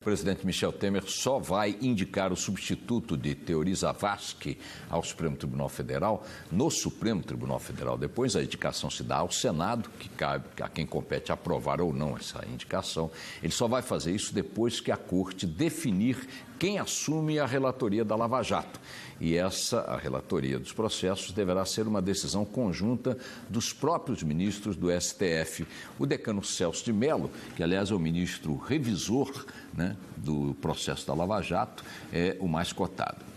O presidente Michel Temer só vai indicar o substituto de Teori Zavascki ao Supremo Tribunal Federal, no Supremo Tribunal Federal. Depois a indicação se dá ao Senado, que cabe a quem compete aprovar ou não essa indicação. Ele só vai fazer isso depois que a Corte definir quem assume a relatoria da Lava Jato. E a relatoria dos processos, deverá ser uma decisão conjunta dos próprios ministros do STF. O decano Celso de Mello, que aliás é o ministro revisor, né, do processo da Lava Jato, é o mais cotado.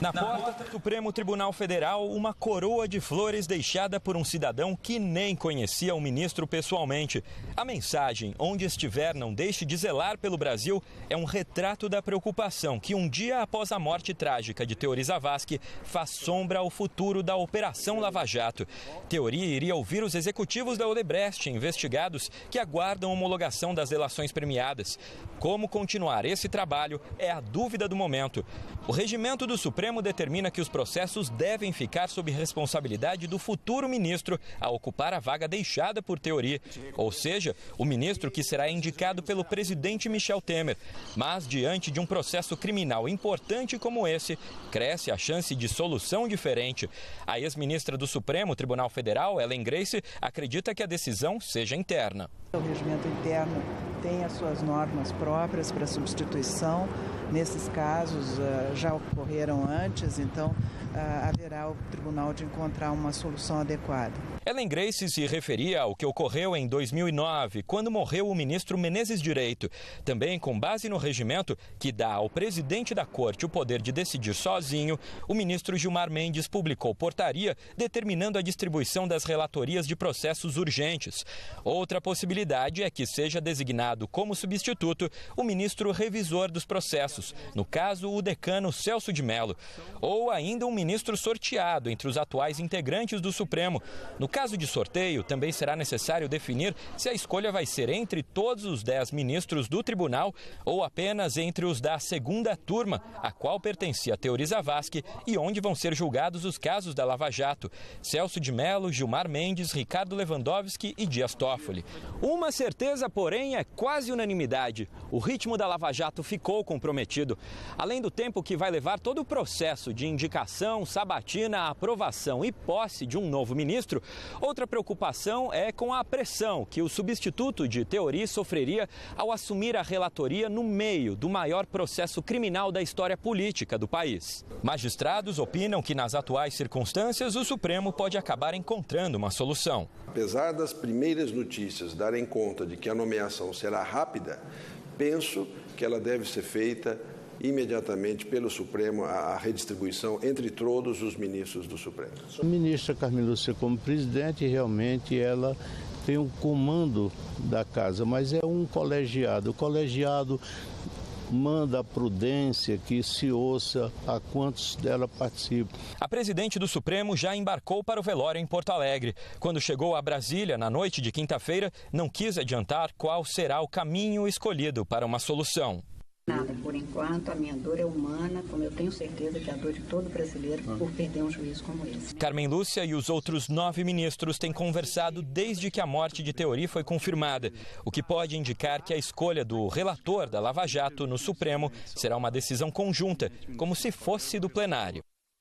Na porta do Supremo Tribunal Federal, uma coroa de flores deixada por um cidadão que nem conhecia o ministro pessoalmente. A mensagem, onde estiver, não deixe de zelar pelo Brasil, é um retrato da preocupação que um dia após a morte trágica de Teori Zavascki faz sombra ao futuro da Operação Lava Jato. Teori iria ouvir os executivos da Odebrecht, investigados, que aguardam homologação das delações premiadas. Como continuar esse trabalho é a dúvida do momento. O regimento do Supremo determina que os processos devem ficar sob responsabilidade do futuro ministro a ocupar a vaga deixada por Teori, ou seja, o ministro que será indicado pelo presidente Michel Temer. Mas, diante de um processo criminal importante como esse, cresce a chance de solução diferente. A ex-ministra do Supremo Tribunal Federal, Ellen Grace, acredita que a decisão seja interna. O regimento interno tem as suas normas próprias para substituição. Nesses casos já ocorreram antes, então haverá o tribunal de encontrar uma solução adequada. Ellen Grace se referia ao que ocorreu em 2009, quando morreu o ministro Menezes Direito. Também com base no regimento que dá ao presidente da corte o poder de decidir sozinho, o ministro Gilmar Mendes publicou portaria determinando a distribuição das relatorias de processos urgentes. Outra possibilidade é que seja designado como substituto o ministro revisor dos processos, no caso o decano Celso de Mello, ou ainda um ministro sorteado entre os atuais integrantes do Supremo. No caso de sorteio, também será necessário definir se a escolha vai ser entre todos os 10 ministros do tribunal ou apenas entre os da segunda turma, a qual pertencia a Teori Zavascki e onde vão ser julgados os casos da Lava Jato: Celso de Mello, Gilmar Mendes, Ricardo Lewandowski e Dias Toffoli. Uma certeza, porém, é quase unanimidade: o ritmo da Lava Jato ficou comprometido. Além do tempo que vai levar todo o processo de indicação, sabatina, aprovação e posse de um novo ministro, outra preocupação é com a pressão que o substituto de Teori sofreria ao assumir a relatoria no meio do maior processo criminal da história política do país. Magistrados opinam que, nas atuais circunstâncias, o Supremo pode acabar encontrando uma solução. Apesar das primeiras notícias darem conta de que a nomeação será rápida, penso que ela deve ser feita imediatamente pelo Supremo, a redistribuição entre todos os ministros do Supremo. A ministra Carmen Lúcia, como presidente, realmente ela tem um comando da casa, mas é um colegiado. O colegiado manda a prudência, que se ouça a quantos dela participam. A presidente do Supremo já embarcou para o velório em Porto Alegre. Quando chegou a Brasília, na noite de quinta-feira, não quis adiantar qual será o caminho escolhido para uma solução. Nada, por enquanto, a minha dor é humana, como eu tenho certeza que é a dor de todo brasileiro por perder um juiz como esse. Carmen Lúcia e os outros 9 ministros têm conversado desde que a morte de Teori foi confirmada, o que pode indicar que a escolha do relator da Lava Jato no Supremo será uma decisão conjunta, como se fosse do plenário.